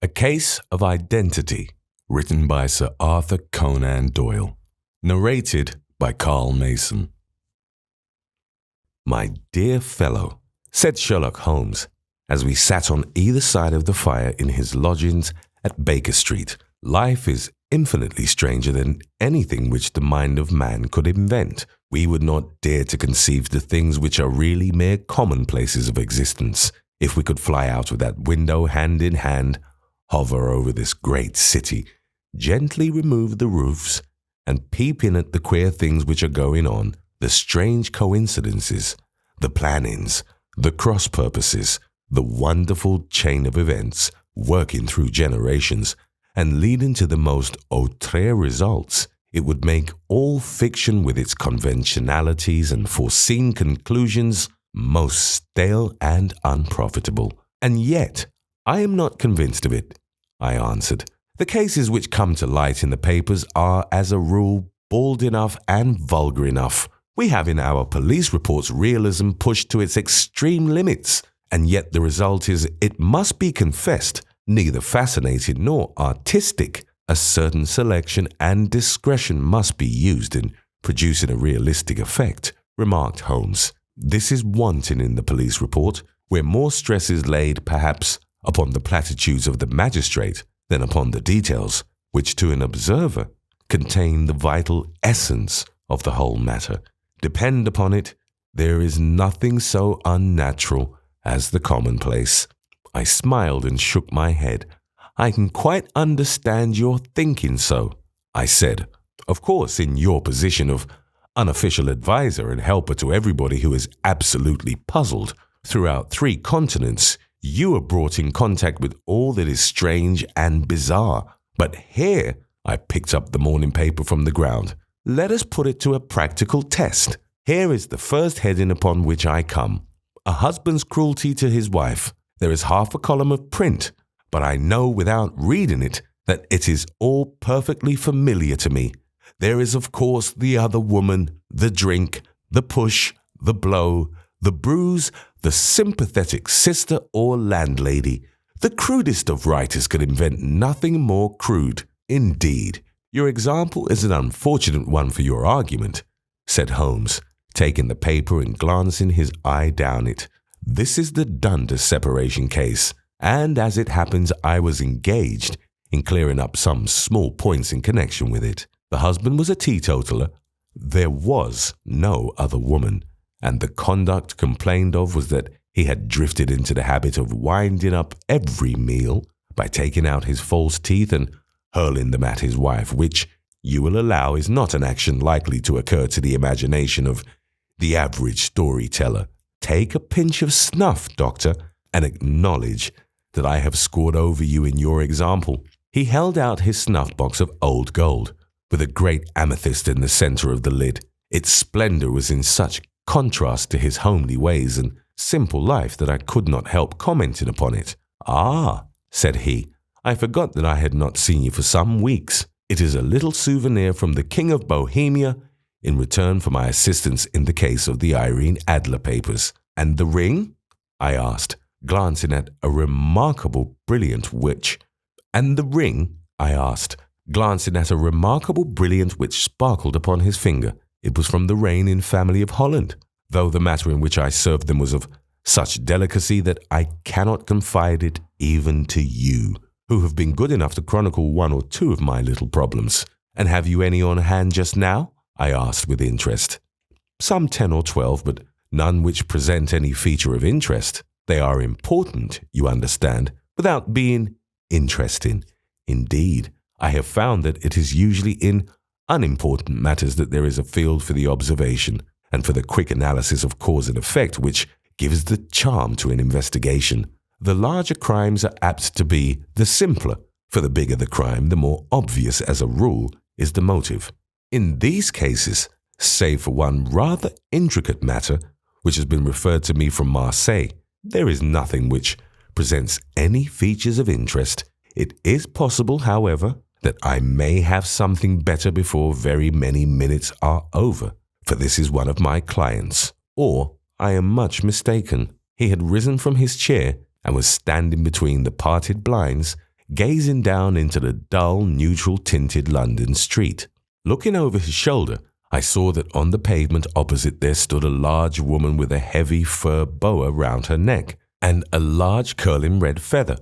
A Case of Identity, written by Sir Arthur Conan Doyle. Narrated by Carl Mason. "My dear fellow," said Sherlock Holmes, as we sat on either side of the fire in his lodgings at Baker Street, "life is infinitely stranger than anything which the mind of man could invent. We would not dare to conceive the things which are really mere commonplaces of existence, if we could fly out of that window hand in hand, hover over this great city, gently remove the roofs, and peep in at the queer things which are going on, the strange coincidences, the plannings, the cross-purposes, the wonderful chain of events working through generations and leading to the most outre results. It would make all fiction with its conventionalities and foreseen conclusions most stale and unprofitable. And yet, I am not convinced of it," I answered. "The cases which come to light in the papers are, as a rule, bald enough and vulgar enough. We have in our police reports realism pushed to its extreme limits, and yet the result is, it must be confessed, neither fascinating nor artistic. A certain selection and discretion must be used in producing a realistic effect," remarked Holmes. "This is wanting in the police report, where more stress is laid, perhaps, upon the platitudes of the magistrate than upon the details, which to an observer contain the vital essence of the whole matter. Depend upon it, there is nothing so unnatural as the commonplace." I smiled and shook my head. "I can quite understand your thinking so," I said. "Of course, in your position of unofficial advisor and helper to everybody who is absolutely puzzled throughout 3 continents, you are brought in contact with all that is strange and bizarre. But here," I picked up the morning paper from the ground, "let us put it to a practical test. Here is the first heading upon which I come. A husband's cruelty to his wife. There is half a column of print, but I know without reading it that it is all perfectly familiar to me. There is, of course, the other woman, the drink, the push, the blow, the bruise, the sympathetic sister or landlady. The crudest of writers could invent nothing more crude. Indeed, your example is an unfortunate one for your argument," said Holmes, taking the paper and glancing his eye down it. "This is the Dundas separation case, and as it happens, I was engaged in clearing up some small points in connection with it. The husband was a teetotaler. There was no other woman, and the conduct complained of was that he had drifted into the habit of winding up every meal by taking out his false teeth and hurling them at his wife, which, you will allow, is not an action likely to occur to the imagination of the average storyteller. Take a pinch of snuff, Doctor, and acknowledge that I have scored over you in your example." He held out his snuff-box of old gold, with a great amethyst in the center of the lid. Its splendor was in such contrast to his homely ways and simple life that I could not help commenting upon it. "Ah," said he, "I forgot that I had not seen you for some weeks. It is a little souvenir from the King of Bohemia in return for my assistance in the case of the Irene Adler papers." "And the ring?" I asked, glancing at a remarkable brilliant which sparkled upon his finger. "It was from the reign in family of Holland, though the matter in which I served them was of such delicacy that I cannot confide it even to you, who have been good enough to chronicle 1 or 2 of my little problems." "And have you any on hand just now?" I asked with interest. "Some 10 or 12, but none which present any feature of interest. They are important, you understand, without being interesting. Indeed, I have found that it is usually in unimportant matters that there is a field for the observation and for the quick analysis of cause and effect which gives the charm to an investigation. The larger crimes are apt to be the simpler, for the bigger the crime, the more obvious as a rule is the motive. In these cases, save for one rather intricate matter which has been referred to me from Marseille, there is nothing which presents any features of interest. It is possible, however, that I may have something better before very many minutes are over, for this is one of my clients. Or I am much mistaken." He had risen from his chair and was standing between the parted blinds, gazing down into the dull, neutral-tinted London street. Looking over his shoulder, I saw that on the pavement opposite there stood a large woman with a heavy fur boa round her neck and a large curling red feather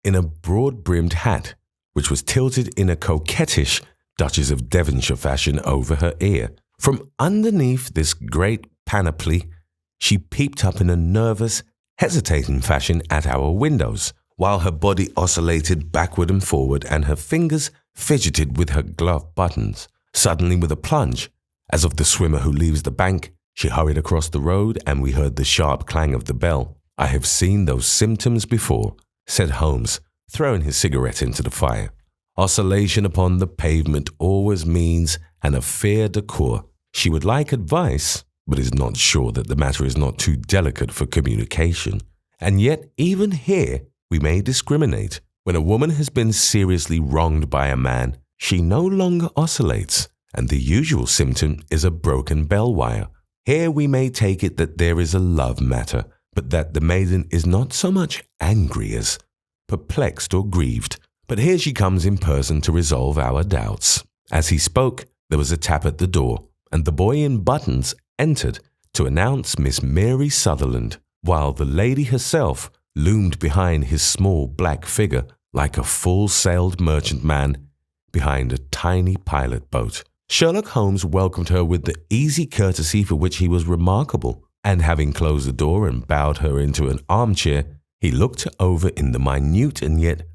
in a broad-brimmed hat, which was tilted in a coquettish Duchess of Devonshire fashion over her ear. From underneath this great panoply, she peeped up in a nervous, hesitating fashion at our windows, while her body oscillated backward and forward and her fingers fidgeted with her glove buttons. Suddenly, with a plunge, as of the swimmer who leaves the bank, she hurried across the road and we heard the sharp clang of the bell. "I have seen those symptoms before," said Holmes, throwing his cigarette into the fire. "Oscillation upon the pavement always means an affaire de cour. She would like advice, but is not sure that the matter is not too delicate for communication. And yet, even here, we may discriminate. When a woman has been seriously wronged by a man, she no longer oscillates, and the usual symptom is a broken bell wire. Here we may take it that there is a love matter, but that the maiden is not so much angry as perplexed or grieved. But here she comes in person to resolve our doubts." As he spoke, there was a tap at the door, and the boy in buttons entered to announce Miss Mary Sutherland, while the lady herself loomed behind his small black figure like a full-sailed merchantman behind a tiny pilot boat. Sherlock Holmes welcomed her with the easy courtesy for which he was remarkable, and having closed the door and bowed her into an armchair, he looked her over in the minute and yet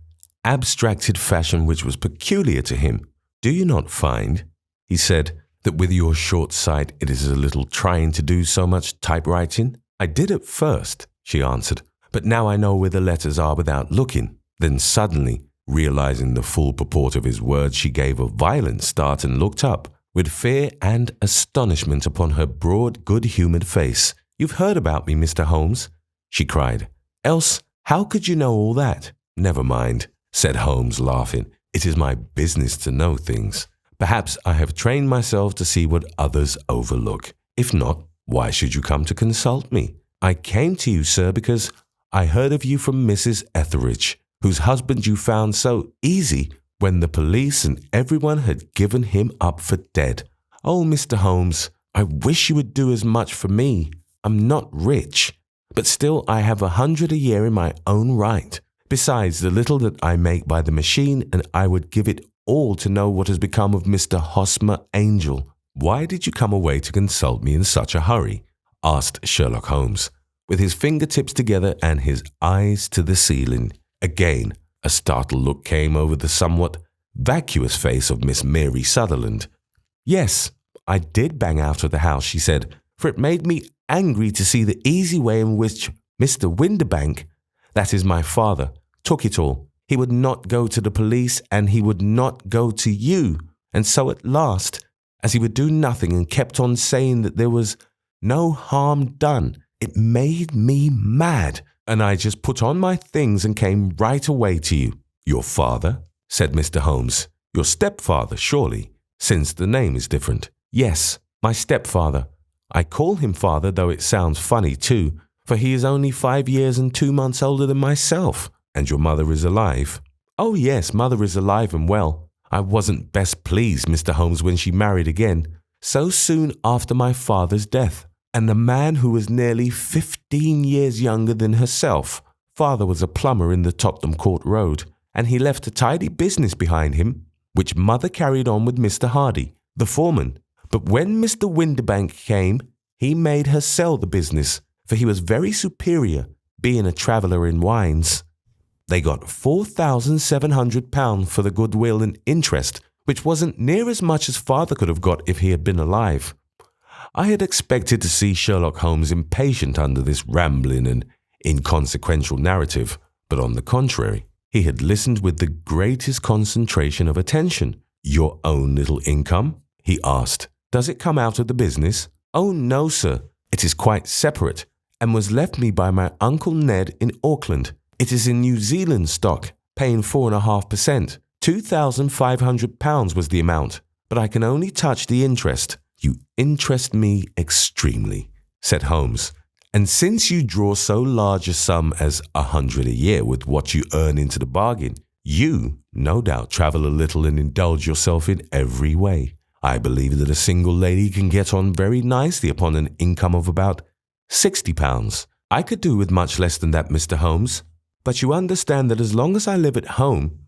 abstracted fashion which was peculiar to him. "Do you not find," he said, "that with your short sight it is a little trying to do so much typewriting?" "I did at first," she answered, "but now I know where the letters are without looking." Then suddenly, realizing the full purport of his words, she gave a violent start and looked up, with fear and astonishment upon her broad, good-humoured face. "You've heard about me, Mr. Holmes?" she cried. "Else, how could you know all that?" "Never mind," said Holmes, laughing. "It is my business to know things. Perhaps I have trained myself to see what others overlook. If not, why should you come to consult me?" "I came to you, sir, because I heard of you from Mrs. Etheridge, whose husband you found so easy when the police and everyone had given him up for dead. Oh, Mr. Holmes, I wish you would do as much for me. I'm not rich, but still I have 100 a year in my own right, besides the little that I make by the machine, and I would give it all to know what has become of Mr. Hosmer Angel." "Why did you come away to consult me in such a hurry?" asked Sherlock Holmes, with his fingertips together and his eyes to the ceiling. Again, a startled look came over the somewhat vacuous face of Miss Mary Sutherland. "Yes, I did bang out of the house," she said, "for it made me angry to see the easy way in which Mr. Windibank, that is my father, took it all. He would not go to the police and he would not go to you. And so at last, as he would do nothing and kept on saying that there was no harm done, it made me mad. And I just put on my things and came right away to you." "Your father?" said Mr. Holmes. "Your stepfather, surely, since the name is different." "Yes, my stepfather. I call him father, though it sounds funny too, for he is only 5 years and 2 months older than myself." "And your mother is alive?" "Oh yes, mother is alive and well. I wasn't best pleased, Mr. Holmes, when she married again, so soon after my father's death, and the man who was nearly 15 years younger than herself. Father was a plumber in the Tottenham Court Road, and he left a tidy business behind him, which mother carried on with Mr. Hardy, the foreman. But when Mr. Windibank came, he made her sell the business, for he was very superior, being a traveller in wines. They got £4,700 for the goodwill and interest, which wasn't near as much as father could have got if he had been alive." I had expected to see Sherlock Holmes impatient under this rambling and inconsequential narrative, but on the contrary, he had listened with the greatest concentration of attention. "Your own little income?" he asked. "Does it come out of the business?" "Oh no, sir. It is quite separate, and was left me by my Uncle Ned in Auckland. It is in New Zealand stock, paying 4.5%. £2,500 was the amount, but I can only touch the interest." "You interest me extremely," said Holmes. "And since you draw so large a sum as 100 a year with what you earn into the bargain, You, no doubt, travel a little and indulge yourself in every way. I believe that a single lady can get on very nicely upon an income of about £60. I could do with much less than that, Mr. Holmes. But you understand that as long as I live at home,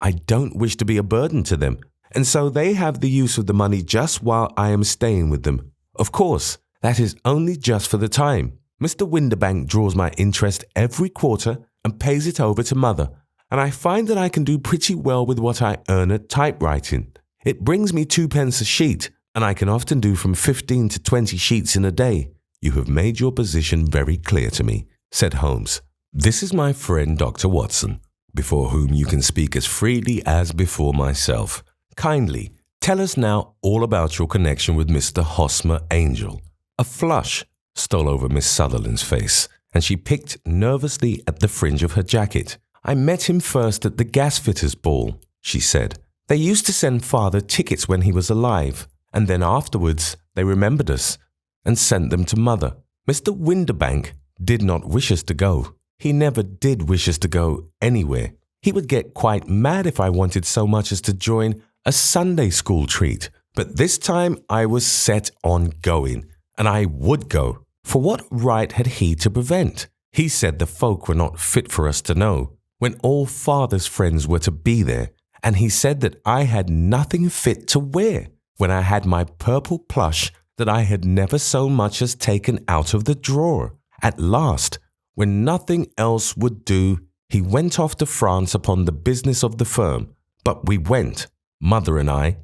I don't wish to be a burden to them, and so they have the use of the money just while I am staying with them. Of course, that is only just for the time. Mr. Windibank draws my interest every quarter and pays it over to Mother, and I find that I can do pretty well with what I earn at typewriting. It brings me 2p a sheet, and I can often do from 15 to 20 sheets in a day. You have made your position very clear to me, said Holmes. This is my friend Dr. Watson, before whom you can speak as freely as before myself. Kindly tell us now all about your connection with Mr. Hosmer Angel. A flush stole over Miss Sutherland's face, and she picked nervously at the fringe of her jacket. I met him first at the gasfitters' ball, she said. They used to send Father tickets when he was alive, and then afterwards they remembered us and sent them to Mother. Mr. Windibank did not wish us to go. He never did wish us to go anywhere. He would get quite mad if I wanted so much as to join a Sunday school treat. But this time I was set on going, and I would go. For what right had he to prevent? He said the folk were not fit for us to know, when all Father's friends were to be there, and he said that I had nothing fit to wear, when I had my purple plush that I had never so much as taken out of the drawer. At last, when nothing else would do, he went off to France upon the business of the firm. But we went, Mother and I,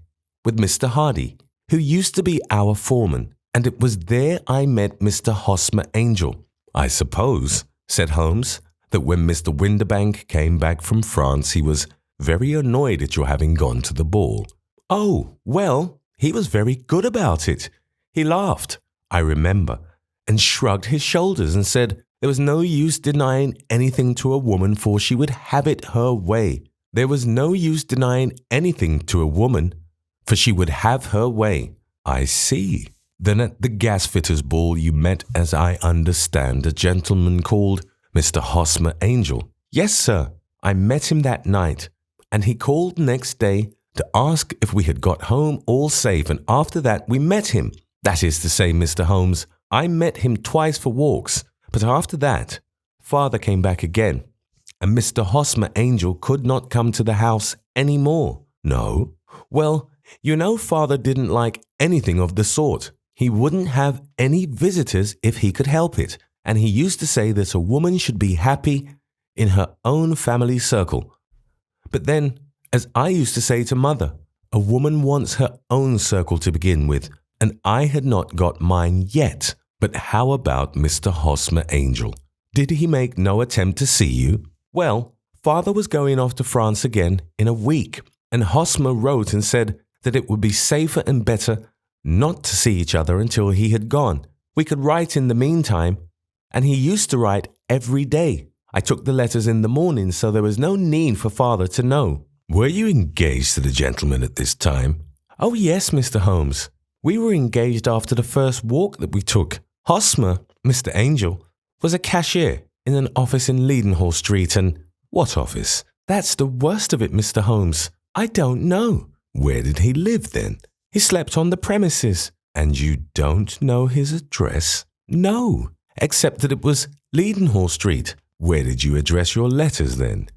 with Mr. Hardy, who used to be our foreman, and it was there I met Mr. Hosmer Angel. I suppose, said Holmes, that when Mr. Windibank came back from France, he was very annoyed at your having gone to the ball. Oh, well, he was very good about it. He laughed, I remember, and shrugged his shoulders and said there was no use denying anything to a woman, for she would have it her way. There was no use denying anything to a woman, for she would have her way. I see. Then at the gasfitters' ball you met, as I understand, a gentleman called Mr. Hosmer Angel. Yes, sir. I met him that night, and he called next day to ask if we had got home all safe, and after that we met him. That is to say, Mr. Holmes, I met him twice for walks, but after that, Father came back again, and Mr. Hosmer Angel could not come to the house any more. No? Well, you know Father didn't like anything of the sort. He wouldn't have any visitors if he could help it, and he used to say that a woman should be happy in her own family circle. But then, as I used to say to Mother, a woman wants her own circle to begin with, and I had not got mine yet. But how about Mr. Hosmer Angel? Did he make no attempt to see you? Well, Father was going off to France again in a week, and Hosmer wrote and said that it would be safer and better not to see each other until he had gone. We could write in the meantime, and he used to write every day. I took the letters in the morning, so there was no need for Father to know. Were you engaged to the gentleman at this time? Oh, yes, Mr. Holmes. We were engaged after the first walk that we took. Hosmer, Mr. Angel, was a cashier in an office in Leadenhall Street, and— What office? That's the worst of it, Mr. Holmes. I don't know. Where did he live then? He slept on the premises. And you don't know his address? No, except that it was Leadenhall Street. Where did you address your letters then?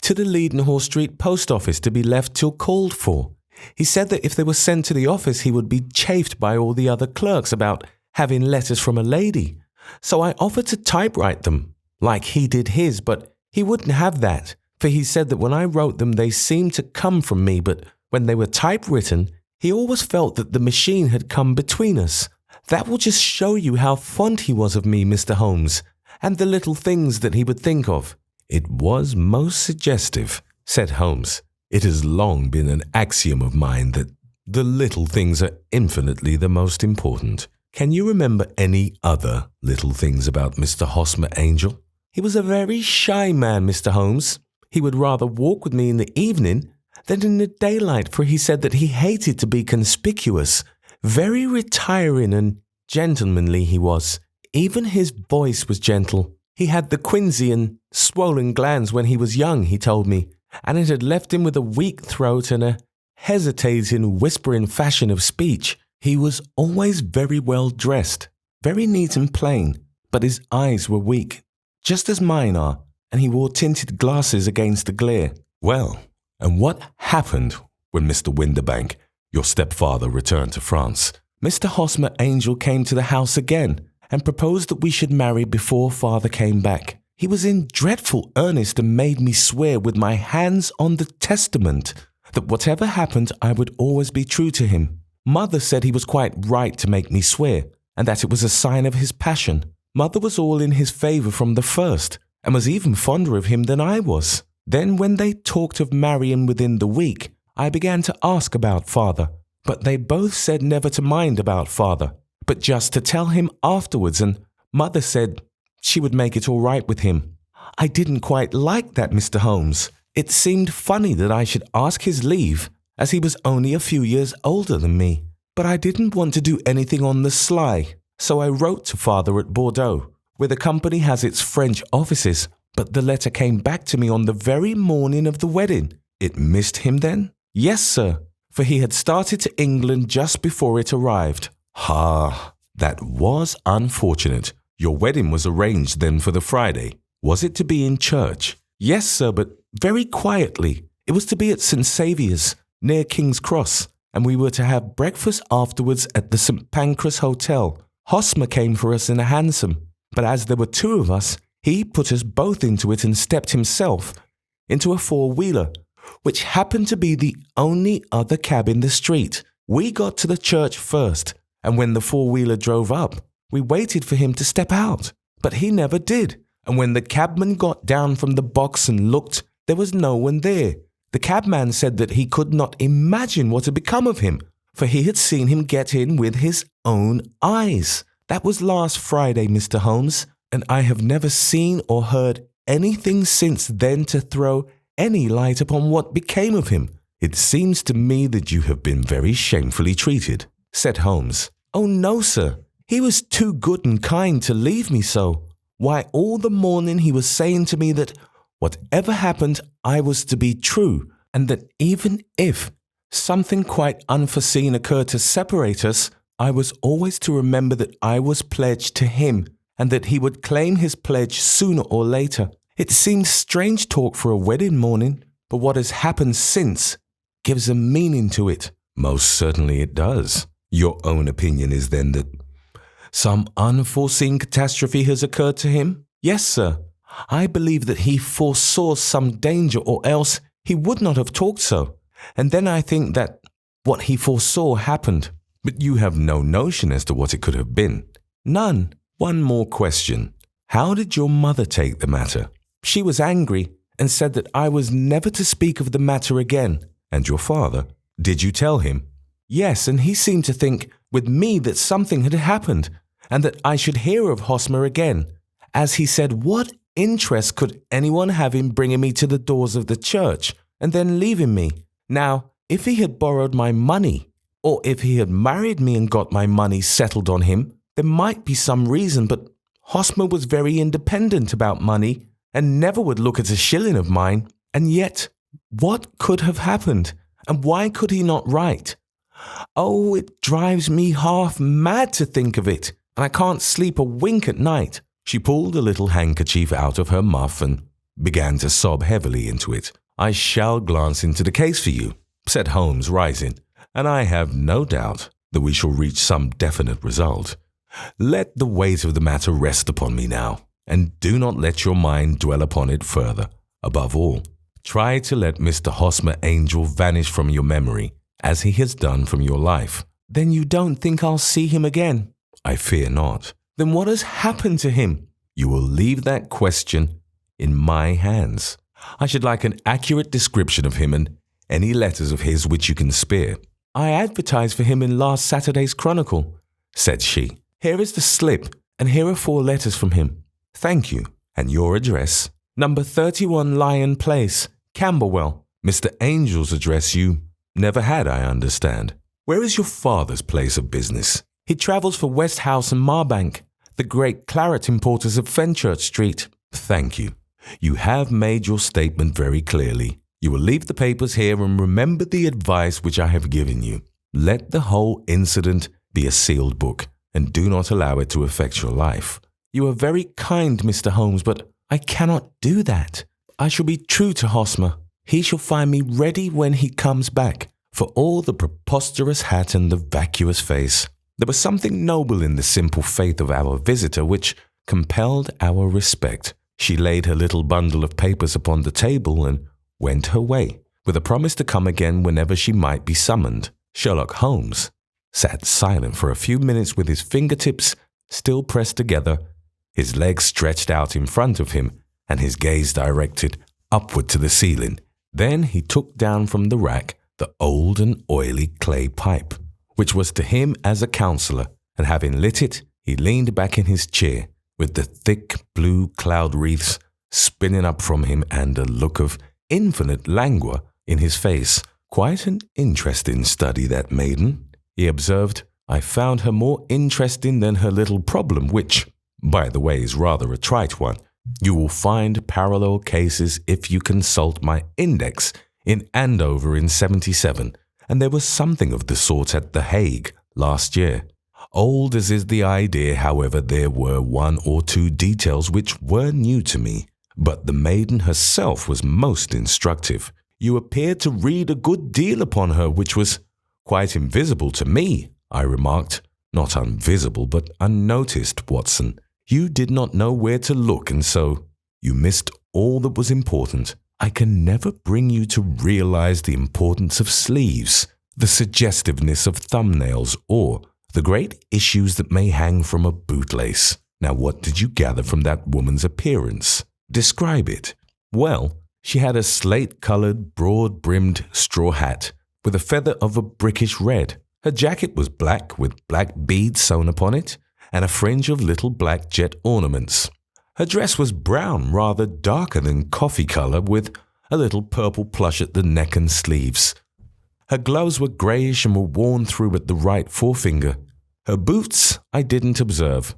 To the Leadenhall Street post office, to be left till called for. He said that if they were sent to the office, he would be chaffed by all the other clerks about having letters from a lady. So I offered to typewrite them, like he did his, but he wouldn't have that, for he said that when I wrote them, they seemed to come from me, but when they were typewritten, he always felt that the machine had come between us. That will just show you how fond he was of me, Mr. Holmes, and the little things that he would think of. It was most suggestive, said Holmes. It has long been an axiom of mine that the little things are infinitely the most important. Can you remember any other little things about Mr. Hosmer Angel? He was a very shy man, Mr. Holmes. He would rather walk with me in the evening than in the daylight, for he said that he hated to be conspicuous. Very retiring and gentlemanly he was. Even his voice was gentle. He had the quinsy and swollen glands when he was young, he told me, and it had left him with a weak throat and a hesitating, whispering fashion of speech. He was always very well dressed, very neat and plain, but his eyes were weak, just as mine are, and he wore tinted glasses against the glare. Well, and what happened when Mr. Winderbank, your stepfather, returned to France? Mr. Hosmer Angel came to the house again and proposed that we should marry before father came back. He was in dreadful earnest and made me swear with my hands on the testament that whatever happened I would always be true to him. Mother said he was quite right to make me swear, and that it was a sign of his passion. Mother was all in his favour from the first, and was even fonder of him than I was. Then when they talked of marrying within the week, I began to ask about father, but they both said never to mind about father, but just to tell him afterwards, and mother said she would make it all right with him. I didn't quite like that, Mr. Holmes. It seemed funny that I should ask his leave, as he was only a few years older than me. But I didn't want to do anything on the sly, so I wrote to father at Bordeaux, where the company has its French offices, but the letter came back to me on the very morning of the wedding. It missed him then? Yes, sir, for he had started to England just before it arrived. Ha, that was unfortunate. Your wedding was arranged then for the Friday. Was it to be in church? Yes, sir, but very quietly. It was to be at St. Saviour's, near King's Cross, and we were to have breakfast afterwards at the St. Pancras Hotel. Hosmer came for us in a hansom, but as there were two of us, he put us both into it and stepped himself into a four-wheeler, which happened to be the only other cab in the street. We got to the church first, and when the four-wheeler drove up, we waited for him to step out, but he never did. And when the cabman got down from the box and looked, there was no one there. The cabman said that he could not imagine what had become of him, for he had seen him get in with his own eyes. That was last Friday, Mr. Holmes, and I have never seen or heard anything since then to throw any light upon what became of him. It seems to me that you have been very shamefully treated, said Holmes. Oh, no, sir. He was too good and kind to leave me so. Why, all the morning he was saying to me that whatever happened, I was to be true, and that even if something quite unforeseen occurred to separate us, I was always to remember that I was pledged to him, and that he would claim his pledge sooner or later. It seems strange talk for a wedding morning, but what has happened since gives a meaning to it. Most certainly it does. Your own opinion is then that some unforeseen catastrophe has occurred to him? Yes, sir. I believe that he foresaw some danger, or else he would not have talked so. And then I think that what he foresaw happened. But you have no notion as to what it could have been. None. One more question. How did your mother take the matter? She was angry and said that I was never to speak of the matter again. And your father? Did you tell him? Yes, and he seemed to think with me that something had happened, and that I should hear of Hosmer again. As he said, what interest could anyone have in bringing me to the doors of the church and then leaving me? Now, if he had borrowed my money, or if he had married me and got my money settled on him, there might be some reason, but Hosmer was very independent about money and never would look at a shilling of mine. And yet, what could have happened? And why could he not write? Oh, it drives me half mad to think of it, and I can't sleep a wink at night. She pulled a little handkerchief out of her muff and began to sob heavily into it. I shall glance into the case for you, said Holmes, rising, and I have no doubt that we shall reach some definite result. Let the weight of the matter rest upon me now, and do not let your mind dwell upon it further. Above all, try to let Mr. Hosmer Angel vanish from your memory, as he has done from your life. Then you don't think I'll see him again? I fear not. Then what has happened to him? You will leave that question in my hands. I should like an accurate description of him and any letters of his which you can spare. I advertised for him in last Saturday's Chronicle, said she. Here is the slip, and here are 4 letters from him. Thank you. And your address? Number 31 Lion Place, Camberwell. Mr. Angel's address you never had, I understand. Where is your father's place of business? He travels for Westhouse and Marbank, the great claret importers of Fenchurch Street. Thank you. You have made your statement very clearly. You will leave the papers here and remember the advice which I have given you. Let the whole incident be a sealed book, and do not allow it to affect your life." "You are very kind, Mr. Holmes, but I cannot do that. I shall be true to Hosmer. He shall find me ready when he comes back." For all the preposterous hat and the vacuous face, there was something noble in the simple faith of our visitor which compelled our respect. She laid her little bundle of papers upon the table and went her way, with a promise to come again whenever she might be summoned. Sherlock Holmes sat silent for a few minutes with his fingertips still pressed together, his legs stretched out in front of him, and his gaze directed upward to the ceiling. Then he took down from the rack the old and oily clay pipe, which was to him as a counsellor, and having lit it, he leaned back in his chair, with the thick blue cloud wreaths spinning up from him and a look of infinite languor in his face. "Quite an interesting study, that maiden," he observed. "I found her more interesting than her little problem, which, by the way, is rather a trite one. You will find parallel cases if you consult my index in Andover in '77, and there was something of the sort at The Hague last year. Old as is the idea, however, there were one or two details which were new to me, but the maiden herself was most instructive. You appeared to read a good deal upon her, which was quite invisible to me," I remarked. "Not invisible, but unnoticed, Watson. You did not know where to look, and so you missed all that was important. I can never bring you to realize the importance of sleeves, the suggestiveness of thumbnails, or the great issues that may hang from a bootlace. Now, what did you gather from that woman's appearance? Describe it." "Well, she had a slate-colored, broad-brimmed straw hat with a feather of a brickish red. Her jacket was black with black beads sewn upon it, and a fringe of little black jet ornaments. Her dress was brown, rather darker than coffee color, with a little purple plush at the neck and sleeves. Her gloves were greyish and were worn through at the right forefinger. Her boots I didn't observe.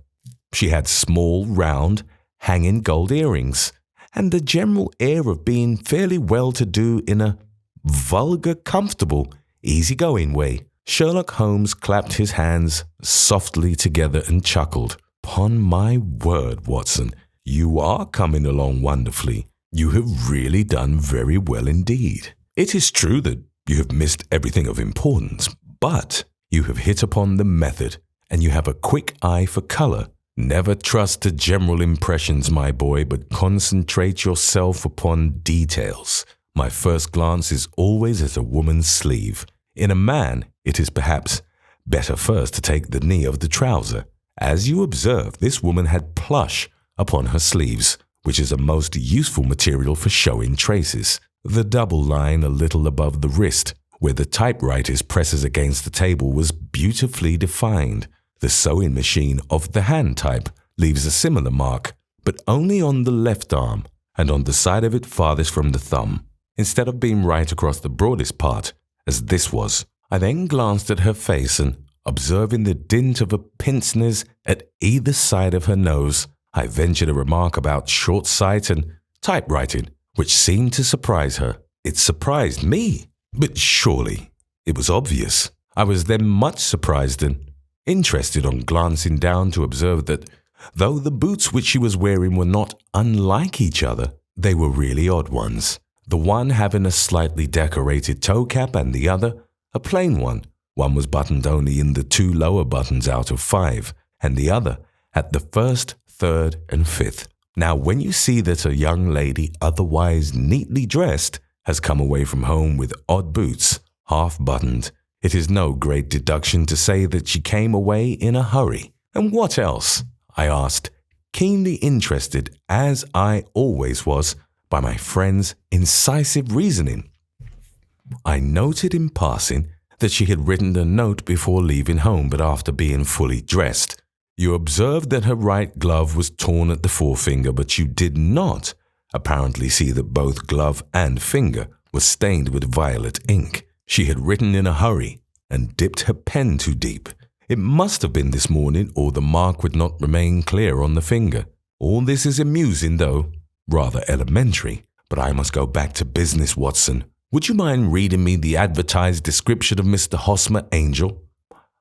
She had small, round, hanging gold earrings, and a general air of being fairly well-to-do in a vulgar, comfortable, easy-going way." Sherlock Holmes clapped his hands softly together and chuckled. "'Pon my word, Watson, you are coming along wonderfully. You have really done very well indeed. It is true that you have missed everything of importance, but you have hit upon the method, and you have a quick eye for color. Never trust to general impressions, my boy, but concentrate yourself upon details. My first glance is always at a woman's sleeve. In a man, it is perhaps better first to take the knee of the trouser. As you observe, this woman had plush upon her sleeves, which is a most useful material for showing traces. The double line a little above the wrist, where the typewriter presses against the table, was beautifully defined. The sewing machine of the hand type leaves a similar mark, but only on the left arm and on the side of it farthest from the thumb, instead of being right across the broadest part, as this was. I then glanced at her face, and observing the dint of a pince-nez at either side of her nose, I ventured a remark about short sight and typewriting, which seemed to surprise her. It surprised me, but surely it was obvious. I was then much surprised and interested on glancing down to observe that, though the boots which she was wearing were not unlike each other, they were really odd ones, the one having a slightly decorated toe cap and the other a plain one. One was buttoned only in the 2 lower buttons out of 5, and the other at the 1st, 3rd, and 5th. Now, when you see that a young lady otherwise neatly dressed has come away from home with odd boots, half-buttoned, it is no great deduction to say that she came away in a hurry. And what else? I asked, keenly interested, as I always was, by my friend's incisive reasoning. I noted in passing that she had written a note before leaving home, but after being fully dressed. You observed that her right glove was torn at the forefinger, but you did not apparently see that both glove and finger were stained with violet ink. She had written in a hurry and dipped her pen too deep. It must have been this morning, or the mark would not remain clear on the finger. All this is amusing, though rather elementary. But I must go back to business, Watson. Would you mind reading me the advertised description of Mr. Hosmer Angel?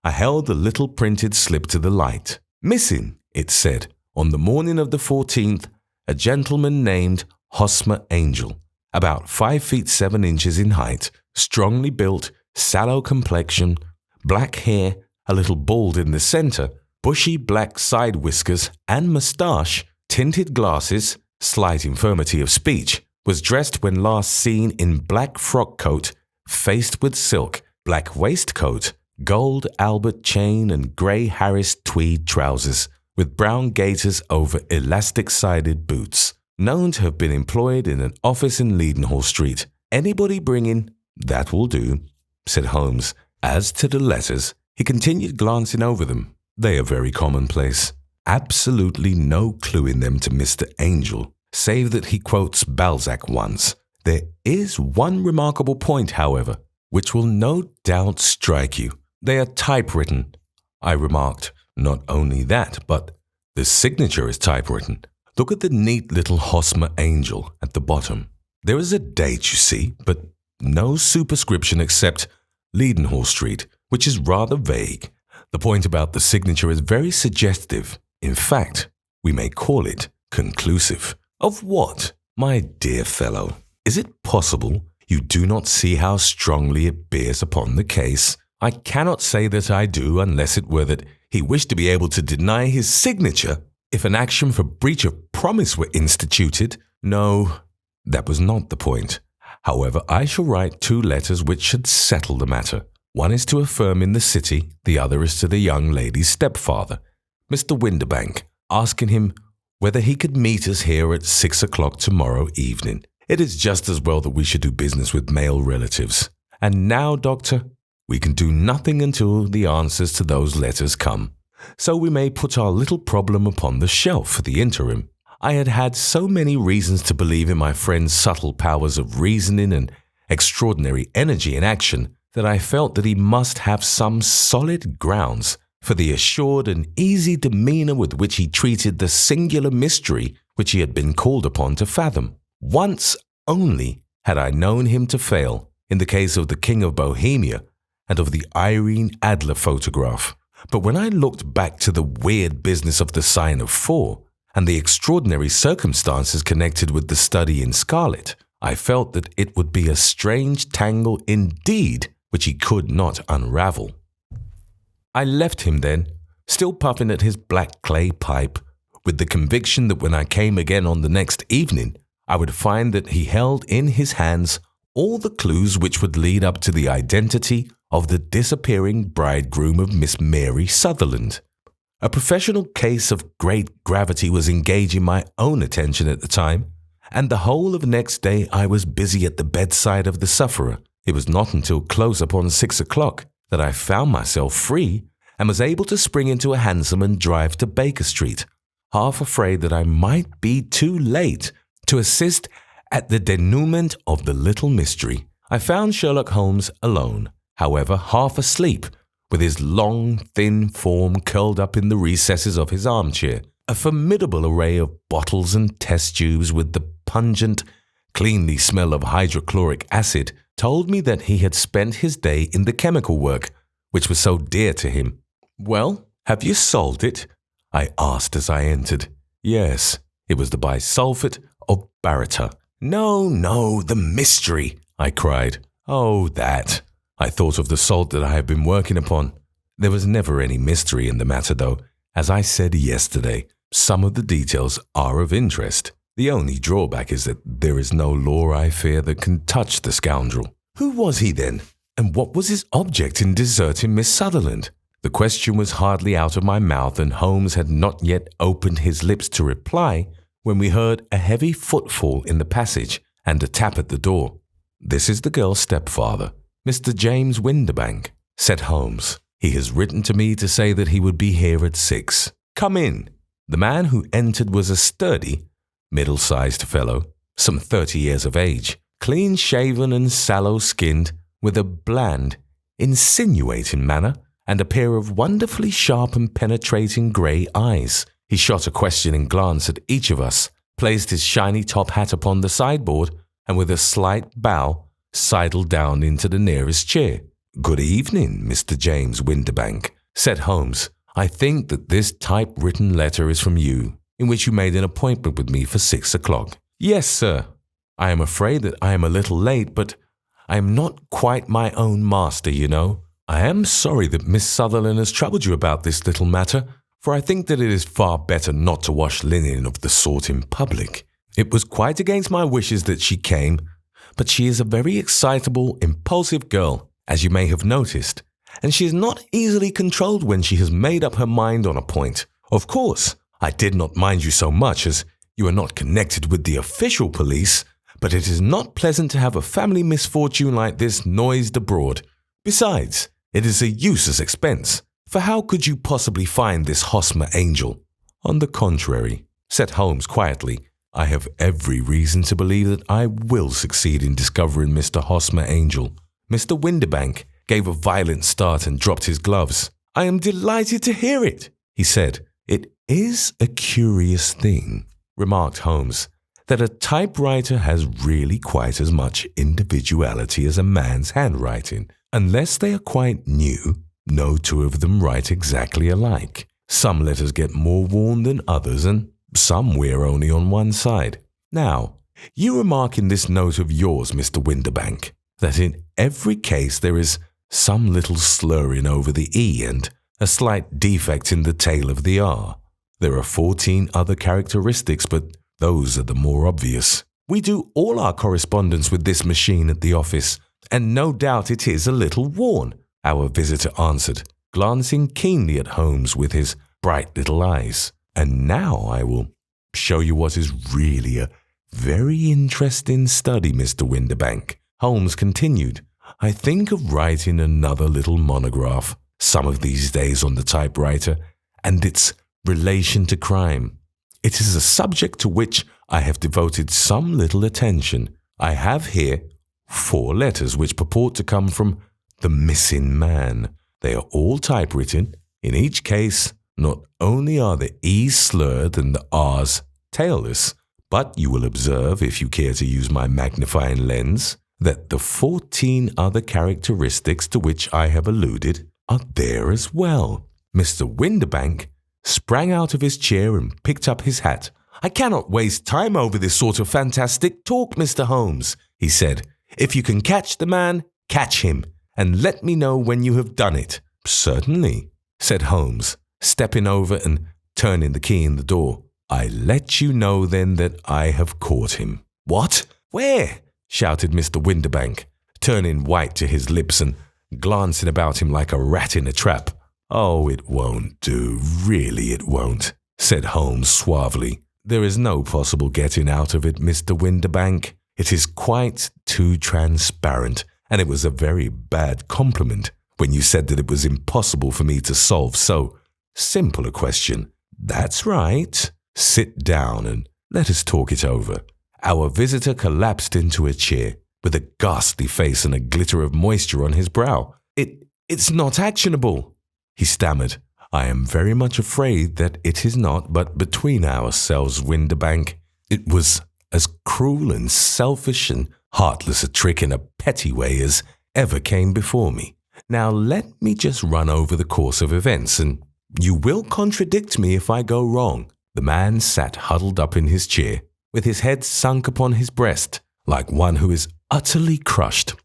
I held the little printed slip to the light. Missing, it said, on the morning of the 14th, a gentleman named Hosmer Angel, about 5 feet 7 inches in height, strongly built, sallow complexion, black hair, a little bald in the center, bushy black side whiskers and moustache, tinted glasses, slight infirmity of speech, was dressed when last seen in black frock coat, faced with silk, black waistcoat, gold Albert chain and grey Harris tweed trousers, with brown gaiters over elastic-sided boots. Known to have been employed in an office in Leadenhall Street. Anybody bringing? That will do, said Holmes. As to the letters, he continued glancing over them. They are very commonplace. Absolutely no clue in them to Mr. Angel, save that he quotes Balzac once. There is one remarkable point, however, which will no doubt strike you. They are typewritten, I remarked. Not only that, but the signature is typewritten. Look at the neat little Hosmer Angel at the bottom. There is a date, you see, but no superscription except Leadenhall Street, which is rather vague. The point about the signature is very suggestive. In fact, we may call it conclusive. Of what? My dear fellow, is it possible you do not see how strongly it bears upon the case? I cannot say that I do unless it were that he wished to be able to deny his signature if an action for breach of promise were instituted. No, that was not the point. However, I shall write 2 letters which should settle the matter. One is to a firm in the city, the other is to the young lady's stepfather, Mr. Windibank, asking him whether he could meet us here at 6 o'clock tomorrow evening. It is just as well that we should do business with male relatives. And now, Doctor, we can do nothing until the answers to those letters come. So we may put our little problem upon the shelf for the interim. I had had so many reasons to believe in my friend's subtle powers of reasoning and extraordinary energy in action that I felt that he must have some solid grounds for the assured and easy demeanor with which he treated the singular mystery which he had been called upon to fathom. Once only had I known him to fail, in the case of the King of Bohemia and of the Irene Adler photograph. But when I looked back to the weird business of the Sign of 4 and the extraordinary circumstances connected with the study in scarlet, I felt that it would be a strange tangle indeed which he could not unravel. I left him then, still puffing at his black clay pipe, with the conviction that when I came again on the next evening, I would find that he held in his hands all the clues which would lead up to the identity of the disappearing bridegroom of Miss Mary Sutherland. A professional case of great gravity was engaging my own attention at the time, and the whole of next day I was busy at the bedside of the sufferer. It was not until close upon 6 o'clock that I found myself free and was able to spring into a hansom and drive to Baker Street, half afraid that I might be too late to assist at the denouement of the little mystery. I found Sherlock Holmes alone, however, half asleep, with his long, thin form curled up in the recesses of his armchair. A formidable array of bottles and test tubes with the pungent, cleanly smell of hydrochloric acid told me that he had spent his day in the chemical work, which was so dear to him. "Well, have you solved it?" I asked as I entered. Yes, it was the bisulfate of baryta. No, the mystery, I cried. Oh, that. I thought of the salt that I had been working upon. There was never any mystery in the matter, though. As I said yesterday, some of the details are of interest. The only drawback is that there is no law, I fear, that can touch the scoundrel. Who was he then? And what was his object in deserting Miss Sutherland? The question was hardly out of my mouth, and Holmes had not yet opened his lips to reply when we heard a heavy footfall in the passage and a tap at the door. "This is the girl's stepfather, Mr. James Windibank," said Holmes. "He has written to me to say that he would be here at 6. Come in." The man who entered was a sturdy, middle-sized fellow, some 30 years of age, clean-shaven and sallow-skinned, with a bland, insinuating manner and a pair of wonderfully sharp and penetrating grey eyes. He shot a questioning glance at each of us, placed his shiny top hat upon the sideboard, and with a slight bow, sidled down into the nearest chair. "Good evening, Mr. James Windibank," said Holmes. "I think that this typewritten letter is from you, in which you made an appointment with me for 6 o'clock. "Yes, sir. I am afraid that I am a little late, but I am not quite my own master, you know. I am sorry that Miss Sutherland has troubled you about this little matter, for I think that it is far better not to wash linen of the sort in public. It was quite against my wishes that she came, but she is a very excitable, impulsive girl, as you may have noticed, and she is not easily controlled when she has made up her mind on a point. Of course, I did not mind you so much as you are not connected with the official police, but it is not pleasant to have a family misfortune like this noised abroad. Besides, it is a useless expense, for how could you possibly find this Hosmer Angel?" "On the contrary," said Holmes quietly, "I have every reason to believe that I will succeed in discovering Mr. Hosmer Angel." Mr. Windibank gave a violent start and dropped his gloves. "I am delighted to hear it," he said. "It is a curious thing," remarked Holmes, "that a typewriter has really quite as much individuality as a man's handwriting. Unless they are quite new, no two of them write exactly alike. Some letters get more worn than others, and some wear only on one side. Now, you remark in this note of yours, Mr. Windibank, that in every case there is some little slurring over the E and a slight defect in the tail of the R. There are 14 other characteristics, but those are the more obvious. We do all our correspondence with this machine at the office, and no doubt it is a little worn," our visitor answered, glancing keenly at Holmes with his bright little eyes. "And now I will show you what is really a very interesting study, Mr. Windibank," Holmes continued. "I think of writing another little monograph some of these days on the typewriter and its relation to crime. It is a subject to which I have devoted some little attention. I have here 4 letters which purport to come from the missing man. They are all typewritten. In each case, not only are the E's slurred and the R's tailless, but you will observe, if you care to use my magnifying lens, that the 14 other characteristics to which I have alluded are there as well." Mr. Windibank sprang out of his chair and picked up his hat. "I cannot waste time over this sort of fantastic talk, Mr. Holmes," he said. "If you can catch the man, catch him, and let me know when you have done it." "Certainly," said Holmes, stepping over and turning the key in the door. "I let you know then that I have caught him." "What? Where?" shouted Mr. Windibank, turning white to his lips and glancing about him like a rat in a trap. "Oh, it won't do, really it won't," said Holmes suavely. "There is no possible getting out of it, Mr. Windibank. It is quite too transparent, and it was a very bad compliment when you said that it was impossible for me to solve so simple a question. That's right. Sit down and let us talk it over." Our visitor collapsed into a chair with a ghastly face and a glitter of moisture on his brow. It's not actionable," he stammered. "I am very much afraid that it is not, but between ourselves, Windibank, it was as cruel and selfish and heartless a trick in a petty way as ever came before me. Now let me just run over the course of events, and you will contradict me if I go wrong." The man sat huddled up in his chair, with his head sunk upon his breast, like one who is utterly crushed.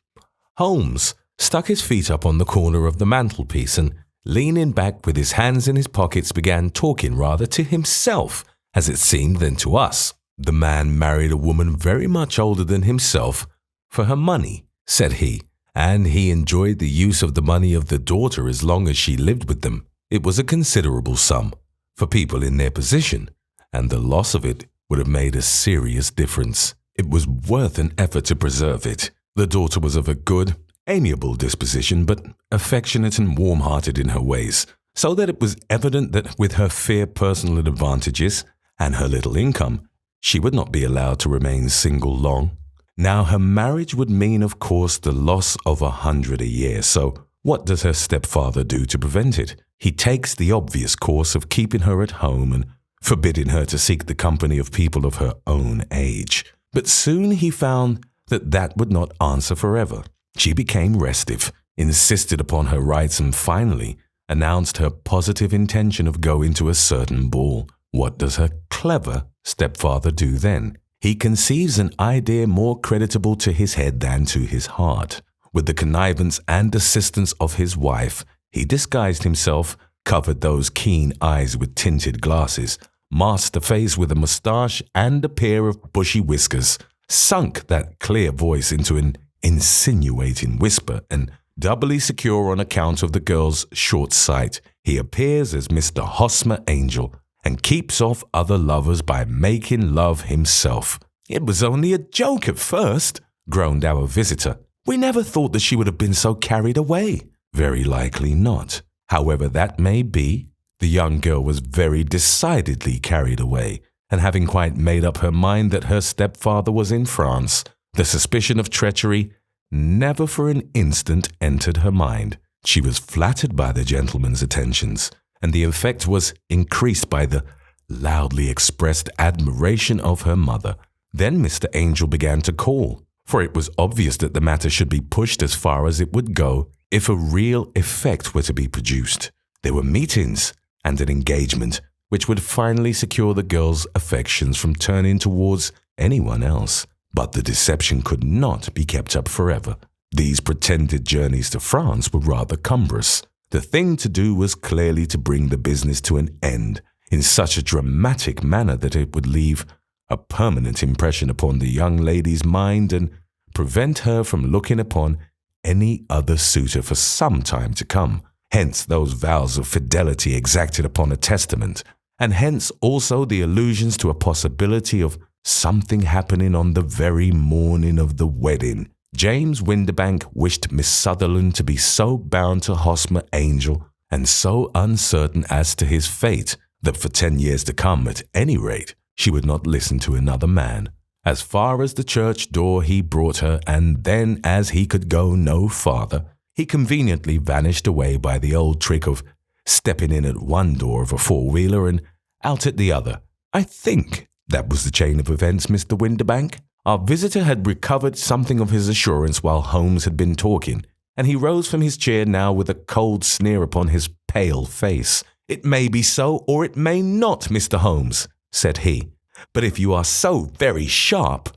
Holmes stuck his feet up on the corner of the mantelpiece and, leaning back with his hands in his pockets, began talking rather to himself, as it seemed, than to us. "The man married a woman very much older than himself for her money," said he, "and he enjoyed the use of the money of the daughter as long as she lived with them. It was a considerable sum for people in their position, and the loss of it would have made a serious difference. It was worth an effort to preserve it. The daughter was of a good, amiable disposition, but affectionate and warm-hearted in her ways, so that it was evident that with her fair personal advantages and her little income, she would not be allowed to remain single long. Now, her marriage would mean, of course, the loss of 100 a year, so what does her stepfather do to prevent it? He takes the obvious course of keeping her at home and forbidding her to seek the company of people of her own age. But soon he found that that would not answer forever. She became restive, insisted upon her rights, and finally announced her positive intention of going to a certain ball. What does her clever stepfather do then? He conceives an idea more creditable to his head than to his heart. With the connivance and assistance of his wife, he disguised himself, covered those keen eyes with tinted glasses, masked the face with a moustache and a pair of bushy whiskers, sunk that clear voice into an insinuating whisper, and doubly secure on account of the girl's short sight, he appears as Mr. Hosmer Angel and keeps off other lovers by making love himself. "It was only a joke at first," groaned our visitor. "We never thought that she would have been so carried away." Very likely not. However that may be, the young girl was very decidedly carried away, and having quite made up her mind that her stepfather was in France, the suspicion of treachery never for an instant entered her mind. She was flattered by the gentleman's attentions, and the effect was increased by the loudly expressed admiration of her mother. Then Mr. Angel began to call, for it was obvious that the matter should be pushed as far as it would go if a real effect were to be produced. There were meetings and an engagement which would finally secure the girl's affections from turning towards anyone else. But the deception could not be kept up forever. These pretended journeys to France were rather cumbrous. The thing to do was clearly to bring the business to an end in such a dramatic manner that it would leave a permanent impression upon the young lady's mind and prevent her from looking upon any other suitor for some time to come. Hence those vows of fidelity exacted upon a testament, and hence also the allusions to a possibility of something happening on the very morning of the wedding. James Windibank wished Miss Sutherland to be so bound to Hosmer Angel and so uncertain as to his fate that for 10 years to come, at any rate, she would not listen to another man. As far as the church door he brought her, and then, as he could go no farther, he conveniently vanished away by the old trick of stepping in at one door of a four-wheeler and out at the other. I think that was the chain of events, Mr. Windibank. Our visitor had recovered something of his assurance while Holmes had been talking, and he rose from his chair now with a cold sneer upon his pale face. "It may be so, or it may not, Mr. Holmes," said he. "But if you are so very sharp,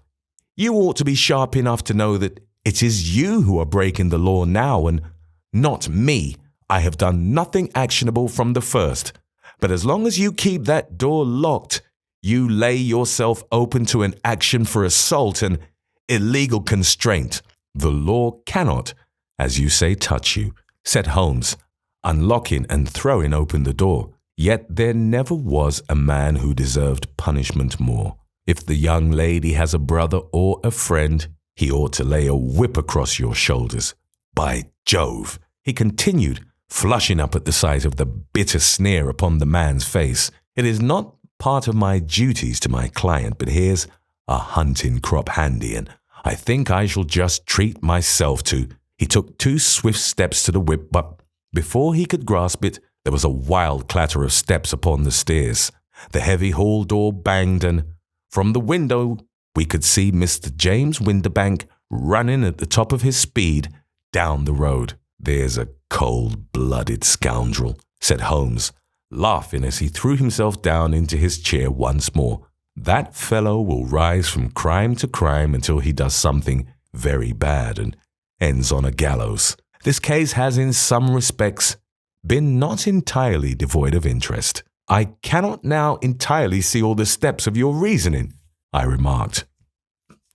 you ought to be sharp enough to know that it is you who are breaking the law now, and not me. I have done nothing actionable from the first, but as long as you keep that door locked, you lay yourself open to an action for assault and illegal constraint. The law cannot, as you say, touch you," said Holmes, unlocking and throwing open the door. "Yet there never was a man who deserved punishment more. If the young lady has a brother or a friend, he ought to lay a whip across your shoulders. By Jove," he continued, flushing up at the sight of the bitter sneer upon the man's face, "it is not part of my duties to my client, but here's a hunting crop handy, and I think I shall just treat myself to." He took 2 swift steps to the whip, but before he could grasp it, there was a wild clatter of steps upon the stairs. The heavy hall door banged, and from the window we could see Mr. James Windibank running at the top of his speed down the road. "There's a cold-blooded scoundrel," said Holmes, laughing as he threw himself down into his chair once more. "That fellow will rise from crime to crime until he does something very bad and ends on a gallows. This case has in some respects been not entirely devoid of interest." "I cannot now entirely see all the steps of your reasoning," I remarked.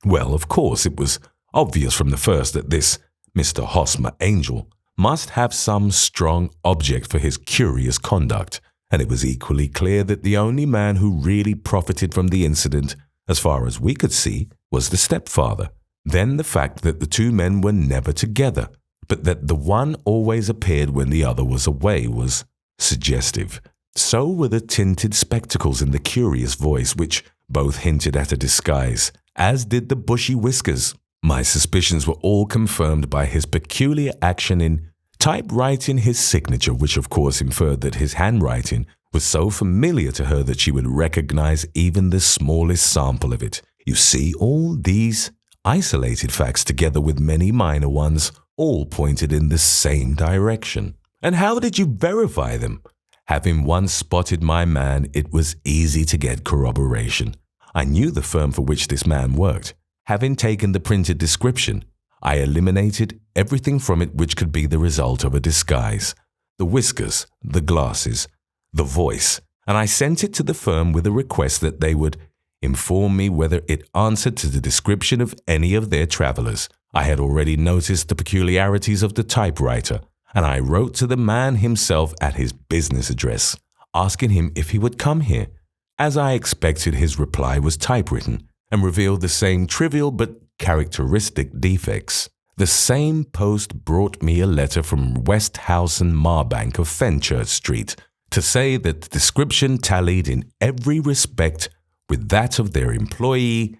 "Well, of course, it was obvious from the first that this Mr. Hosmer Angel must have some strong object for his curious conduct, and it was equally clear that the only man who really profited from the incident, as far as we could see, was the stepfather. Then the fact that the 2 men were never together, but that the one always appeared when the other was away, was suggestive. So were the tinted spectacles and the curious voice, which both hinted at a disguise, as did the bushy whiskers. My suspicions were all confirmed by his peculiar action in typewriting his signature, which of course inferred that his handwriting was so familiar to her that she would recognize even the smallest sample of it. You see, all these isolated facts, together with many minor ones, all pointed in the same direction. And how did you verify them? Having once spotted my man, it was easy to get corroboration. I knew the firm for which this man worked. Having taken the printed description, I eliminated everything from it which could be the result of a disguise. The whiskers, the glasses, the voice, and I sent it to the firm with a request that they would inform me whether it answered to the description of any of their travelers. I had already noticed the peculiarities of the typewriter, and I wrote to the man himself at his business address, asking him if he would come here. As I expected, his reply was typewritten and revealed the same trivial but characteristic defects. The same post brought me a letter from Westhausen Marbank of Fenchurch Street to say that the description tallied in every respect with that of their employee,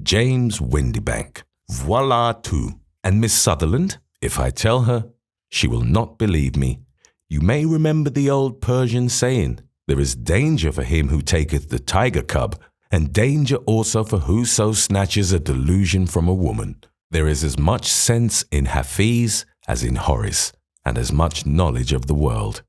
James Windybank. Voila tout. And Miss Sutherland, if I tell her, she will not believe me. You may remember the old Persian saying, there is danger for him who taketh the tiger cub, and danger also for whoso snatches a delusion from a woman. There is as much sense in Hafiz as in Horace, and as much knowledge of the world.